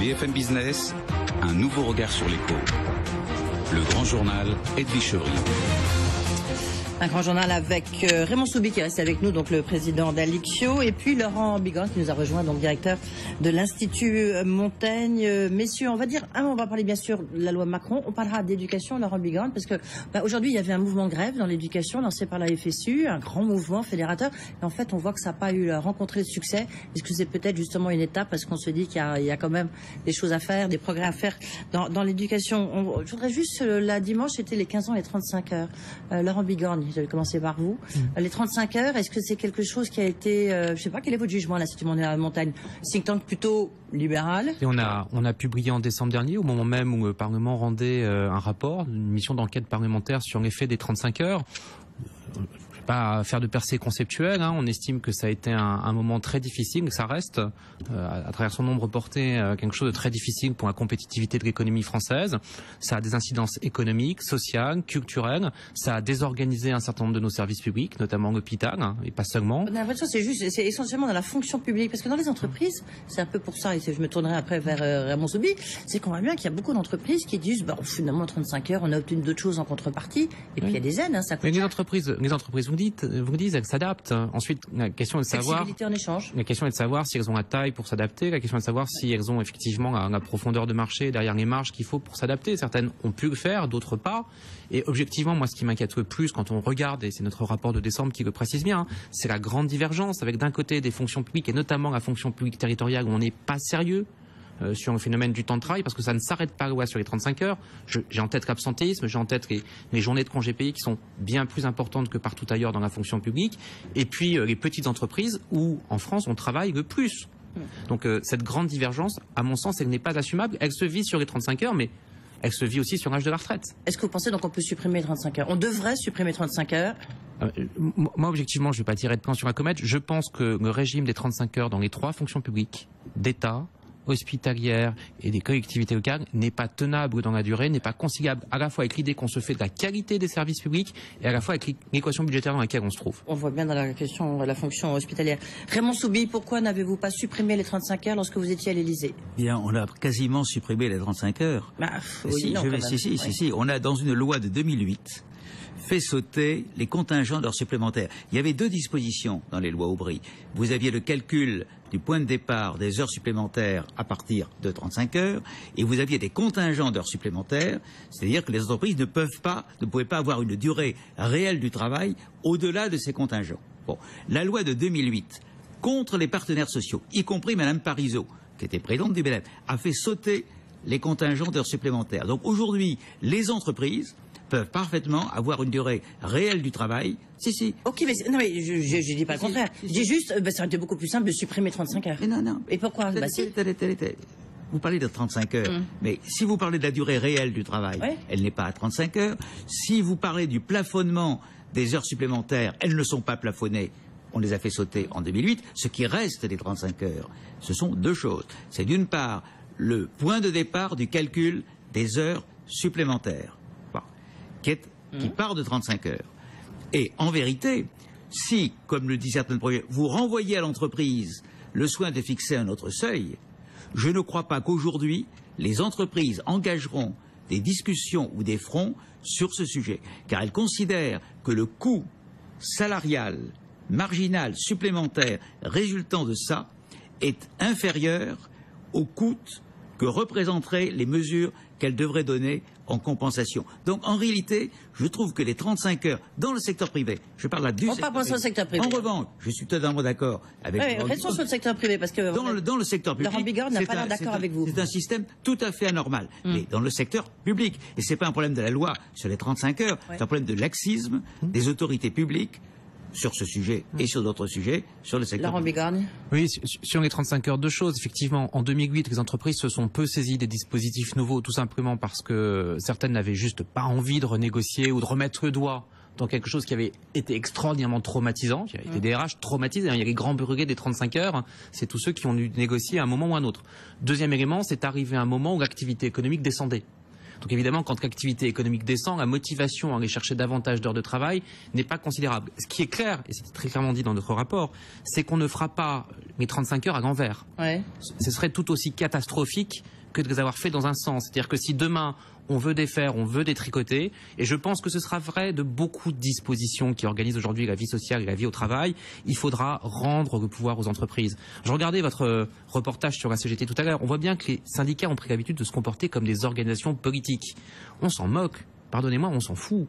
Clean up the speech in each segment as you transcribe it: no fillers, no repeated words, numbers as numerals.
BFM Business, un nouveau regard sur l'écho. Le grand journal, Edwige Chevrillon. Un grand journal avec Raymond Soubi qui reste avec nous, donc le président d'Alixio, et puis Laurent Bigorne qui nous a rejoint, donc directeur de l'Institut Montaigne. Messieurs, on va parler bien sûr de la loi Macron. On parlera d'éducation, Laurent Bigorne, parce que aujourd'hui il y avait un mouvement de grève dans l'éducation lancé par la FSU, un grand mouvement fédérateur. Et en fait, on voit que ça n'a pas rencontré de succès. Est-ce que c'est peut-être justement une étape parce qu'on se dit qu'il y a quand même des choses à faire, des progrès à faire dans l'éducation. Je voudrais juste, la dimanche, c'était les 15 ans et 35 heures. Laurent Bigorne, je vais commencer par vous. Les 35 heures, est-ce que c'est quelque chose qui a été... je ne sais pas, quel est votre jugement à l'Institut Montaigne? Think tank plutôt libéral. Et on a publié en décembre dernier, au moment même où le Parlement rendait un rapport, une mission d'enquête parlementaire sur l'effet des 35 heures. Pas faire de percée conceptuelle, hein. On estime que ça a été un moment très difficile, que ça reste, à travers son nombre porté, quelque chose de très difficile pour la compétitivité de l'économie française. Ça a des incidences économiques, sociales, culturelles. Ça a désorganisé un certain nombre de nos services publics, notamment l'hôpital, hein, et pas seulement. On a l'impression que c'est essentiellement dans la fonction publique, parce que dans les entreprises, c'est un peu pour ça, et je me tournerai après vers Raymond Soubi, c'est qu'on voit bien qu'il y a beaucoup d'entreprises qui disent, finalement, 35 heures, on a obtenu d'autres choses en contrepartie, et puis il y a des aides, hein, ça coûte. Mais les entreprises vous disent, elles s'adaptent. Ensuite, la question est de savoir. Flexibilité en échange. La question est de savoir si elles ont la taille pour s'adapter. La question est de savoir si elles ont effectivement la profondeur de marché derrière les marges qu'il faut pour s'adapter. Certaines ont pu le faire, d'autres pas. Et objectivement, moi, ce qui m'inquiète le plus quand on regarde, et c'est notre rapport de décembre qui le précise bien, c'est la grande divergence avec d'un côté des fonctions publiques et notamment la fonction publique territoriale où on n'est pas sérieux sur le phénomène du temps de travail, parce que ça ne s'arrête pas sur les 35 heures. J'ai en tête l'absentéisme, j'ai en tête les journées de congés payés qui sont bien plus importantes que partout ailleurs dans la fonction publique, et puis les petites entreprises où, en France, on travaille le plus. Donc cette grande divergence, à mon sens, elle n'est pas assumable. Elle se vit sur les 35 heures, mais elle se vit aussi sur l'âge de la retraite. Est-ce que vous pensez donc qu'on peut supprimer les 35 heures? On devrait supprimer 35 heures? Moi, objectivement, je ne vais pas tirer de plan sur la comète. Je pense que le régime des 35 heures dans les trois fonctions publiques, d'État, hospitalière et des collectivités locales n'est pas tenable dans la durée, n'est pas conciliable à la fois avec l'idée qu'on se fait de la qualité des services publics et à la fois avec l'équation budgétaire dans laquelle on se trouve. On voit bien dans la question de la fonction hospitalière. Raymond Soubi, pourquoi n'avez-vous pas supprimé les 35 heures lorsque vous étiez à l'Élysée? Bien, on a quasiment supprimé les 35 heures. Si, on a dans une loi de 2008 fait sauter les contingents d'heures supplémentaires. Il y avait deux dispositions dans les lois Aubry. Vous aviez le calcul du point de départ des heures supplémentaires à partir de 35 heures, et vous aviez des contingents d'heures supplémentaires, c'est-à-dire que les entreprises ne pouvaient pas avoir une durée réelle du travail au-delà de ces contingents. Bon, la loi de 2008 contre les partenaires sociaux, y compris Mme Parizeau, qui était présidente du BLM, a fait sauter les contingents d'heures supplémentaires. Donc aujourd'hui, les entreprises peuvent parfaitement avoir une durée réelle du travail. Si. Ok, mais non, mais je dis pas le contraire. Je dis juste, ça aurait été beaucoup plus simple de supprimer 35 heures. Mais non. Et pourquoi? Vous parlez de 35 heures, mais si vous parlez de la durée réelle du travail, elle n'est pas à 35 heures. Si vous parlez du plafonnement des heures supplémentaires, elles ne sont pas plafonnées. On les a fait sauter en 2008. Ce qui reste des 35 heures, ce sont deux choses. C'est d'une part le point de départ du calcul des heures supplémentaires, qui part de 35 heures. Et en vérité, si, comme le disent certains projets, vous renvoyez à l'entreprise le soin de fixer un autre seuil, je ne crois pas qu'aujourd'hui, les entreprises engageront des discussions ou des fronts sur ce sujet, car elles considèrent que le coût salarial, marginal, supplémentaire résultant de ça est inférieur au coût que représenteraient les mesures qu'elle devrait donner en compensation. Donc en réalité, je trouve que les 35 heures dans le secteur privé, je parle là du secteur privé. En revanche, je suis totalement d'accord avec... Restons sur le secteur privé, parce que... Dans le secteur public... Laurent Bigorne n'a pas l'air d'accord avec vous. C'est un système tout à fait anormal. Mais dans le secteur public, et ce n'est pas un problème de la loi sur les 35 heures, c'est un problème de laxisme des autorités publiques sur ce sujet et sur d'autres sujets sur le secteur. Laurent Bigorne. Oui, sur les 35 heures, deux choses. Effectivement, en 2008, les entreprises se sont peu saisies des dispositifs nouveaux, tout simplement parce que certaines n'avaient juste pas envie de renégocier ou de remettre le doigt dans quelque chose qui avait été extraordinairement traumatisant, qui avait été des RH traumatisés. Il y a les grands brûlés des 35 heures, c'est tous ceux qui ont dû négocier à un moment ou à un autre. Deuxième élément, c'est arrivé à un moment où l'activité économique descendait. Donc évidemment, quand l'activité économique descend, la motivation à aller chercher davantage d'heures de travail n'est pas considérable. Ce qui est clair, et c'est très clairement dit dans notre rapport, c'est qu'on ne fera pas les 35 heures à l'envers. Ouais. Ce serait tout aussi catastrophique que de les avoir fait dans un sens. C'est-à-dire que si demain on veut défaire, on veut détricoter, et je pense que ce sera vrai de beaucoup de dispositions qui organisent aujourd'hui la vie sociale et la vie au travail, il faudra rendre le pouvoir aux entreprises. Je regardais votre reportage sur la CGT tout à l'heure, on voit bien que les syndicats ont pris l'habitude de se comporter comme des organisations politiques. On s'en moque, pardonnez-moi, on s'en fout.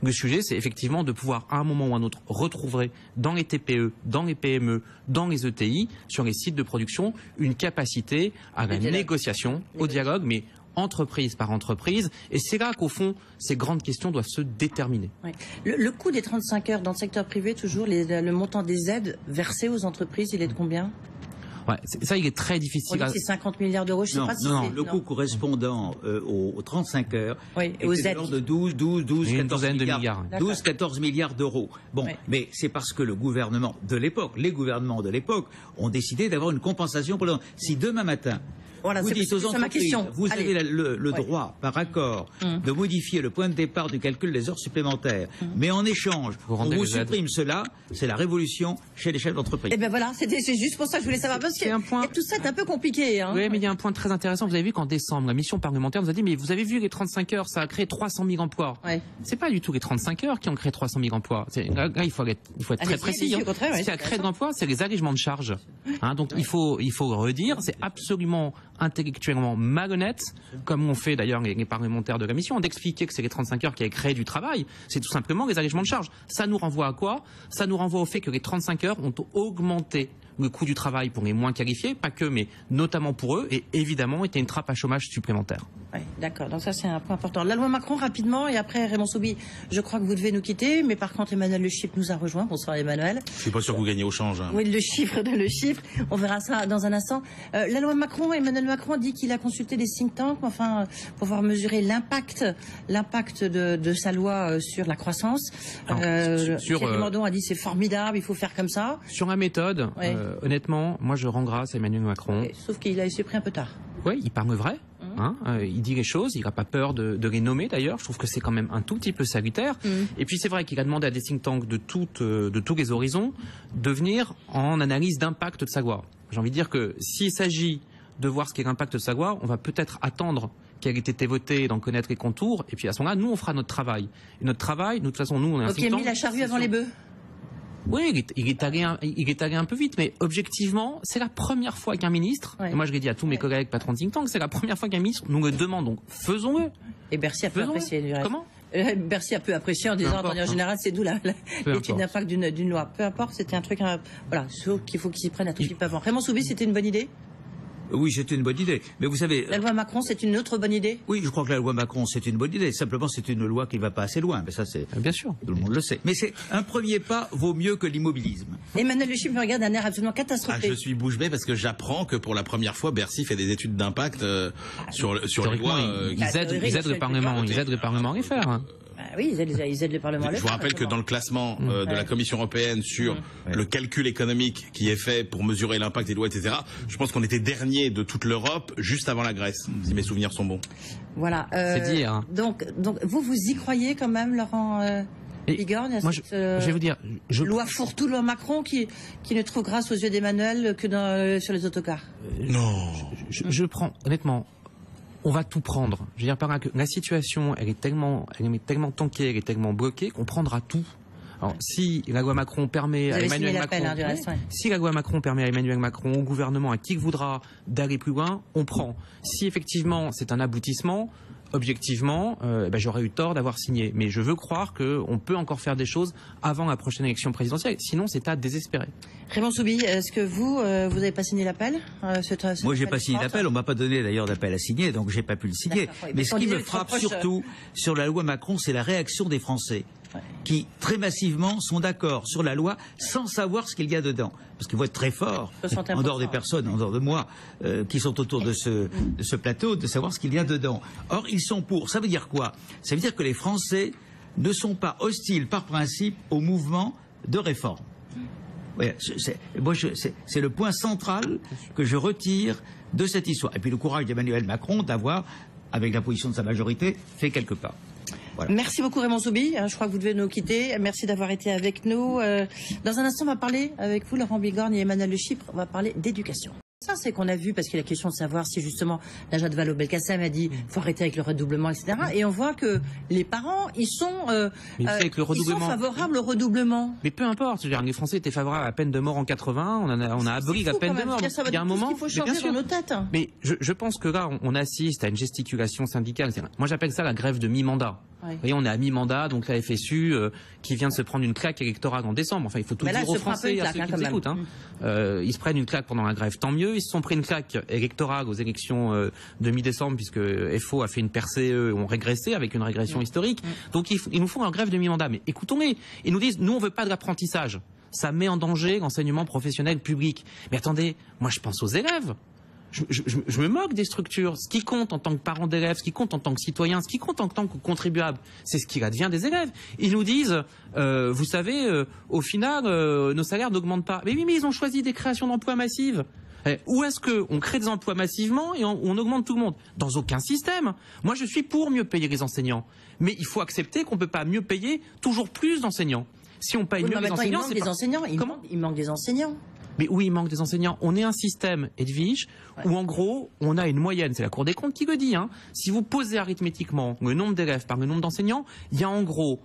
Le sujet, c'est effectivement de pouvoir, à un moment ou à un autre, retrouver dans les TPE, dans les PME, dans les ETI, sur les sites de production, une capacité à la négociation, au dialogue, mais entreprise par entreprise. Et c'est là qu'au fond, ces grandes questions doivent se déterminer. Oui. Le coût des 35 heures dans le secteur privé, toujours, le montant des aides versées aux entreprises, il est de combien? Ouais, ça, il est très difficile. On dit que c'est 50 milliards d'euros, je ne sais pas si non, le coût correspondant aux 35 heures est aux aides de 12-14 milliards d'euros. Bon, mais c'est parce que le gouvernement de l'époque, les gouvernements de l'époque, ont décidé d'avoir une compensation pour si demain matin, voilà, vous dites aux entreprises, vous avez le droit, par accord, de modifier le point de départ du calcul des heures supplémentaires, mais en échange, on vous supprime cela, c'est la révolution chez les chefs d'entreprise. Et bien voilà, c'est juste pour ça que je voulais savoir, parce que tout ça est un peu compliqué. Hein. Oui, mais il y a un point très intéressant. Vous avez vu qu'en décembre, la mission parlementaire nous a dit, mais vous avez vu les 35 heures, ça a créé 300 000 emplois. Ouais. C'est pas du tout les 35 heures qui ont créé 300 000 emplois. Là, il faut être très précis. Ce qui a créé de l'emploi, c'est les allégements de charges. Hein, donc il faut redire, c'est absolument intellectuellement malhonnête, comme ont fait d'ailleurs les parlementaires de la mission, d'expliquer que c'est les 35 heures qui avaient créé du travail. C'est tout simplement les allégements de charges. Ça nous renvoie à quoi? Ça nous renvoie au fait que les 35 heures ont augmenté le coût du travail pour les moins qualifiés, pas que, mais notamment pour eux, et évidemment était une trappe à chômage supplémentaire. Oui, d'accord. Donc ça, c'est un point important. La loi Macron, rapidement, et après, Raymond Soubi, je crois que vous devez nous quitter, mais par contre, Emmanuel Le Chypre nous a rejoint. Bonsoir, Emmanuel. Je suis pas sûr que vous gagnez au change. Hein. Oui, le chiffre. On verra ça dans un instant. La loi Macron, Emmanuel Macron dit qu'il a consulté des think tanks, enfin, pour pouvoir mesurer l'impact de sa loi sur la croissance. Thierry Mandon a dit c'est formidable, il faut faire comme ça. Sur la méthode, honnêtement, moi je rends grâce à Emmanuel Macron. Sauf qu'il a été pris un peu tard. Oui, il parle vrai. Hein, il dit les choses, il n'a pas peur de les nommer d'ailleurs. Je trouve que c'est quand même un tout petit peu salutaire. Et puis c'est vrai qu'il a demandé à des think tanks de tous les horizons de venir en analyse d'impact de sa loi. J'ai envie de dire que s'il s'agit de voir ce qu'est l'impact de sa loi, on va peut-être attendre qu'elle ait été votée, d'en connaître les contours. Et puis à ce moment-là, nous on fera notre travail. Et notre travail, nous, de toute façon, nous on est un think tank. Donc il a mis la charrue avant les bœufs. Oui, il est allé un peu vite, mais objectivement, c'est la première fois qu'un ministre, et moi je l'ai dit à tous mes collègues patrons de think tank, c'est la première fois qu'un ministre nous le demande, donc faisons-le. Et Bercy a peu apprécié du reste. Comment Bercy a peu apprécié en disant, en général, c'est d'où l'étude d'impact d'une loi. Peu importe, c'était un truc, voilà, sauf qu'il faut qu'ils s'y prennent à tout petit peu avant. Raymond Soubi, c'était une bonne idée? Oui, c'est une bonne idée. Mais vous savez... La loi Macron, c'est une autre bonne idée? Oui, je crois que la loi Macron, c'est une bonne idée. Simplement, c'est une loi qui ne va pas assez loin. Mais ça, c'est... Bien sûr. Tout le monde le sait. Mais c'est un premier pas vaut mieux que l'immobilisme. Emmanuel Le Chypre me regarde d'un air absolument catastrophique. Je suis bouche bée parce que j'apprends que pour la première fois, Bercy fait des études d'impact sur les lois. Ils aident le Parlement. Ils aident le Parlement à les faire. Hein. Oui, ils aident le Parlement à le faire. Je vous rappelle que dans le classement de la Commission européenne sur le calcul économique qui est fait pour mesurer l'impact des lois, etc., je pense qu'on était dernier de toute l'Europe juste avant la Grèce, si mes souvenirs sont bons. Voilà. C'est dire. Hein. Donc vous y croyez quand même, Laurent Bigorgne, à cette je vais vous dire, loi fourre-tout, loi Macron, qui ne trouve grâce aux yeux d'Emmanuel que sur les autocars? Non. Je prends, honnêtement... On va tout prendre. Je veux dire par là que la situation, elle est tellement tankée, elle est tellement bloquée qu'on prendra tout. Alors, si la loi Macron permet à Emmanuel Macron, si la loi Macron permet à Emmanuel Macron, au gouvernement, à qui que voudra, d'aller plus loin, on prend. Si effectivement c'est un aboutissement, objectivement, j'aurais eu tort d'avoir signé. Mais je veux croire qu'on peut encore faire des choses avant la prochaine élection présidentielle. Sinon, c'est à désespérer. Raymond Soubi, est-ce que vous n'avez pas signé l'appel? Moi, j'ai pas signé l'appel. On m'a pas donné d'ailleurs d'appel à signer, donc j'ai pas pu le signer. Mais ce qui me frappe surtout sur la loi Macron, c'est la réaction des Français. Qui très massivement sont d'accord sur la loi sans savoir ce qu'il y a dedans. Parce qu'il faut être très fort, en dehors des personnes, en dehors de moi, qui sont autour de ce plateau, de savoir ce qu'il y a dedans. Or, ils sont pour. Ça veut dire quoi? Ça veut dire que les Français ne sont pas hostiles par principe au mouvement de réforme. Ouais, c'est le point central que je retire de cette histoire. Et puis le courage d'Emmanuel Macron d'avoir, avec la position de sa majorité, fait quelques pas. Voilà. Merci beaucoup Raymond Soubi, je crois que vous devez nous quitter. Merci d'avoir été avec nous. Dans un instant, on va parler avec vous, Laurent Bigorne et Emmanuel Le Chypre, on va parler d'éducation. Ça, c'est qu'on a vu, parce qu'il y a la question de savoir si justement Najat Vallaud-Belkacem a dit faut arrêter avec le redoublement, etc. Et on voit que les parents, ils sont favorables au redoublement. Mais peu importe, les Français étaient favorables à la peine de mort en 80, on a aboli la peine de mort. Il y a un moment, il faut changer dans nos têtes. Mais je pense que là, on assiste à une gesticulation syndicale. Moi, j'appelle ça la grève de mi-mandat. Vous voyez, on est à mi-mandat, donc la FSU qui vient de se prendre une claque électorale en décembre. Enfin, il faut tout dire aux Français et à ceux qui nous écoutent. Ils se prennent une claque pendant la grève, tant mieux. Ils se sont pris une claque électorale aux élections de mi-décembre, puisque FO a fait une percée, ont régressé avec une régression historique. Donc ils nous font une grève de mi-mandat. Mais écoutons-les. Ils nous disent, nous on veut pas de l'apprentissage. Ça met en danger l'enseignement professionnel public. Mais attendez, moi je pense aux élèves. Je me moque des structures. Ce qui compte en tant que parent d'élèves, ce qui compte en tant que citoyen, ce qui compte en tant que contribuable, c'est ce qu'il advient des élèves. Ils nous disent, vous savez, au final, nos salaires n'augmentent pas. Mais oui, mais ils ont choisi des créations d'emplois massives. Où est-ce qu'on crée des emplois massivement et on augmente tout le monde? Dans aucun système. Moi, je suis pour mieux payer les enseignants. Mais il faut accepter qu'on ne peut pas mieux payer toujours plus d'enseignants. Si on paye mieux les enseignants, il manque des enseignants. Mais oui, il manque des enseignants. On est un système, Edwige, où en gros, on a une moyenne. C'est la Cour des comptes qui le dit. Si vous posez arithmétiquement le nombre d'élèves par le nombre d'enseignants, il y a en gros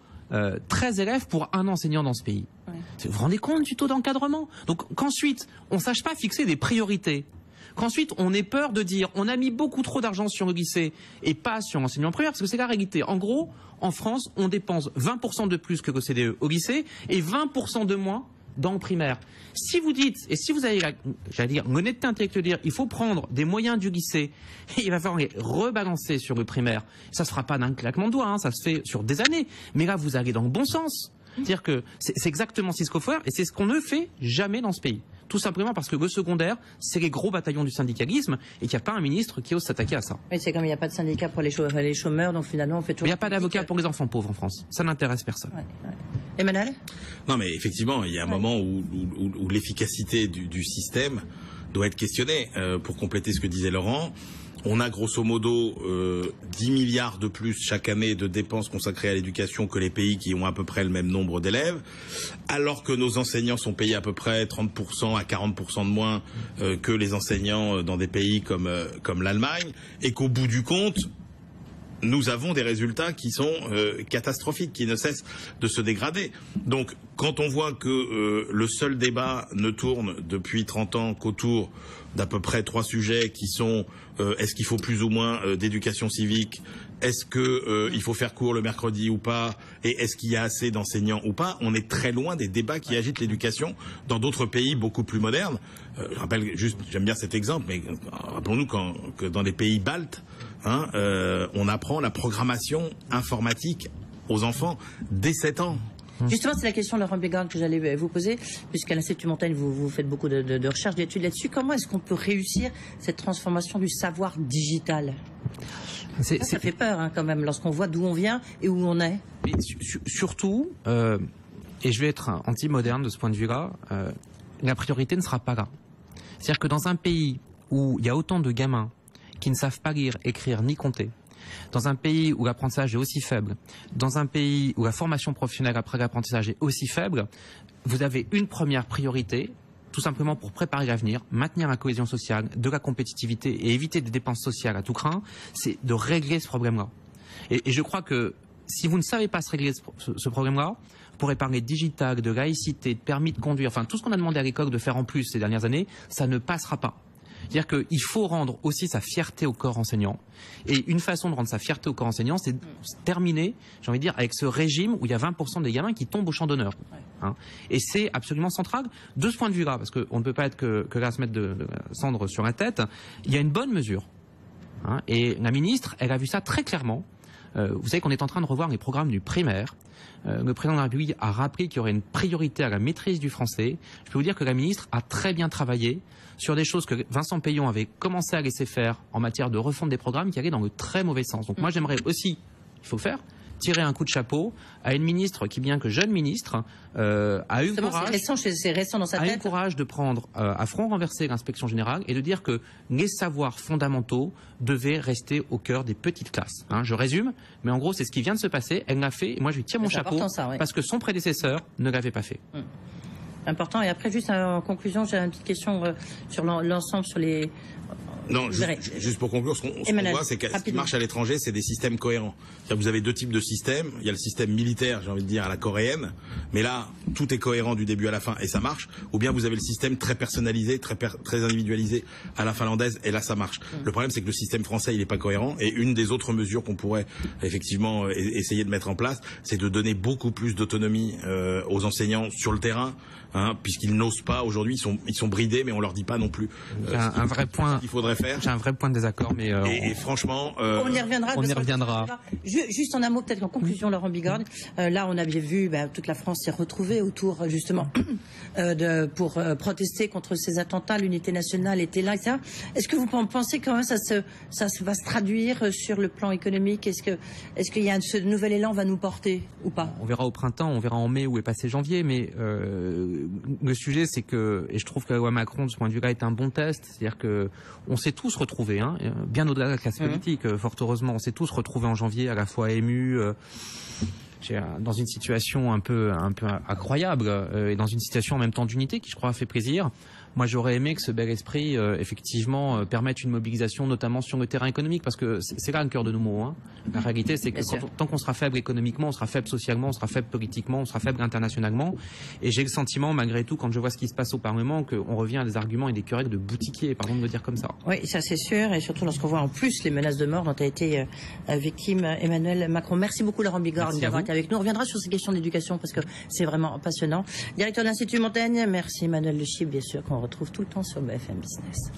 13 élèves pour un enseignant dans ce pays. Ouais. Vous vous rendez compte du taux d'encadrement? Donc qu'ensuite, on ne sache pas fixer des priorités. Qu'ensuite, on ait peur de dire on a mis beaucoup trop d'argent sur le lycée et pas sur l'enseignement primaire, parce que c'est la réalité. En gros, en France, on dépense 20% de plus que l'OCDE au lycée et 20% de moins dans le primaire. Si vous dites, et si vous avez, l'honnêteté intellectuelle de dire, il faut prendre des moyens du lycée, et il va falloir les rebalancer sur le primaire, ça se fera pas d'un claquement de doigts, ça se fait sur des années. Mais là, vous allez dans le bon sens. C'est-à-dire que c'est exactement ce qu'il faut faire, et c'est ce qu'on ne fait jamais dans ce pays. Tout simplement parce que le secondaire, c'est les gros bataillons du syndicalisme, et qu'il n'y a pas un ministre qui ose s'attaquer à ça. Oui, c'est comme il n'y a pas de syndicat pour les chômeurs, donc finalement on fait toujours... Il n'y a pas d'avocat pour les enfants pauvres en France. Ça n'intéresse personne. Emmanuel ? Non, mais effectivement, il y a un moment où l'efficacité du système doit être questionnée. Pour compléter ce que disait Laurent, on a grosso modo 10 milliards de plus chaque année de dépenses consacrées à l'éducation que les pays qui ont à peu près le même nombre d'élèves, alors que nos enseignants sont payés à peu près 30% à 40% de moins que les enseignants dans des pays comme l'Allemagne, et qu'au bout du compte, nous avons des résultats qui sont catastrophiques, qui ne cessent de se dégrader. Donc, quand on voit que le seul débat ne tourne depuis 30 ans qu'autour d'à peu près 3 sujets qui sont est-ce qu'il faut plus ou moins d'éducation civique, est-ce qu'il faut faire cours le mercredi ou pas, et est-ce qu'il y a assez d'enseignants ou pas, on est très loin des débats qui agitent l'éducation dans d'autres pays beaucoup plus modernes. Je rappelle juste, j'aime bien cet exemple, mais rappelons-nous que dans les pays baltes, on apprend la programmation informatique aux enfants dès 7 ans. Justement, c'est la question, Laurent Bigorne, que j'allais vous poser, puisqu'à l'Institut Montaigne, vous faites beaucoup de recherches, d'études là-dessus. Comment est-ce qu'on peut réussir cette transformation du savoir digital? Ça fait peur quand même, lorsqu'on voit d'où on vient et où on est. Mais surtout, et je vais être anti-moderne de ce point de vue-là, la priorité ne sera pas là. C'est-à-dire que dans un pays où il y a autant de gamins qui ne savent pas lire, écrire ni compter, dans un pays où l'apprentissage est aussi faible, dans un pays où la formation professionnelle après l'apprentissage est aussi faible, vous avez une première priorité, tout simplement pour préparer l'avenir, maintenir la cohésion sociale, de la compétitivité et éviter des dépenses sociales à tout craint, c'est de régler ce problème-là. Et je crois que si vous ne savez pas se régler ce problème-là, vous pourrez parler de digital, de laïcité, de permis de conduire, enfin tout ce qu'on a demandé à l'école de faire en plus ces dernières années, ça ne passera pas. C'est-à-dire qu'il faut rendre aussi sa fierté au corps enseignant. Et une façon de rendre sa fierté au corps enseignant, c'est de terminer, j'ai envie de dire, avec ce régime où il y a 20% des gamins qui tombent au champ d'honneur. Et c'est absolument central de ce point de vue-là, parce qu'on ne peut pas être que là à se mettre de cendre sur la tête. Il y a une bonne mesure. Et la ministre, elle a vu ça très clairement. Vous savez qu'on est en train de revoir les programmes du primaire. Le président de la République a rappelé qu'il y aurait une priorité à la maîtrise du français. Je peux vous dire que la ministre a très bien travaillé sur des choses que Vincent Peillon avait commencé à laisser faire en matière de refonte des programmes qui allaient dans le très mauvais sens. Donc moi j'aimerais aussi, il faut le faire, tirer un coup de chapeau à une ministre qui, bien que jeune ministre, a eu le courage. C'est récent dans sa tête. A eu le courage de prendre à front renversé l'inspection générale et de dire que les savoirs fondamentaux devaient rester au cœur des petites classes. Hein, je résume, mais en gros, c'est ce qui vient de se passer. Elle l'a fait, et moi je lui tire mon chapeau parce que son prédécesseur ne l'avait pas fait. Important. Et après, juste en conclusion, j'ai une petite question sur l'ensemble, sur les... Non, juste pour conclure, ce qu'on voit, c'est que ce qui marche à l'étranger, c'est des systèmes cohérents. Vous avez deux types de systèmes. Il y a le système militaire, j'ai envie de dire, à la coréenne, mais là, tout est cohérent du début à la fin et ça marche. Ou bien vous avez le système très personnalisé, très individualisé à la finlandaise et là, ça marche. Le problème, c'est que le système français, il n'est pas cohérent et une des autres mesures qu'on pourrait effectivement essayer de mettre en place, c'est de donner beaucoup plus d'autonomie aux enseignants sur le terrain, hein, puisqu'ils n'osent pas aujourd'hui, ils sont bridés, mais on leur dit pas non plus. Un vrai point. Il faudrait faire. J'ai un vrai point de désaccord, mais et franchement, on y reviendra. Juste en un mot, peut-être en conclusion, Laurent Bigorre. Là, on avait vu toute la France s'est retrouvée autour justement pour protester contre ces attentats. L'unité nationale était là, etc. Est-ce que vous pensez quand même ça va se traduire sur le plan économique? Est-ce qu'il y a ce nouvel élan va nous porter ou pas? On verra au printemps, on verra en mai où est passé janvier, mais le sujet, c'est que, et je trouve que la loi Macron de ce point de vue-là est un bon test, c'est-à-dire que on s'est tous retrouvés, hein, bien au-delà de la classe politique, fort heureusement, on s'est tous retrouvés en janvier, à la fois émus, dans une situation un peu incroyable, et dans une situation en même temps d'unité qui, je crois, a fait plaisir. Moi, j'aurais aimé que ce bel esprit, effectivement, permette une mobilisation, notamment sur le terrain économique, parce que c'est là le cœur de nos mots. Hein. La réalité, c'est que tant qu'on sera faible économiquement, on sera faible socialement, on sera faible politiquement, on sera faible internationalement. Et j'ai le sentiment, malgré tout, quand je vois ce qui se passe au Parlement, qu'on revient à des arguments et des querelles de boutiquiers, pardon de le dire comme ça. Oui, ça c'est sûr, et surtout lorsqu'on voit en plus les menaces de mort dont a été victime Emmanuel Macron. Merci beaucoup, Laurent Bigorre, d'avoir été avec nous. On reviendra sur ces questions d'éducation, parce que c'est vraiment passionnant. Directeur de l'Institut Montaigne, merci Emmanuel Le Chip, bien sûr, qu'on retrouve tout le temps sur BFM Business.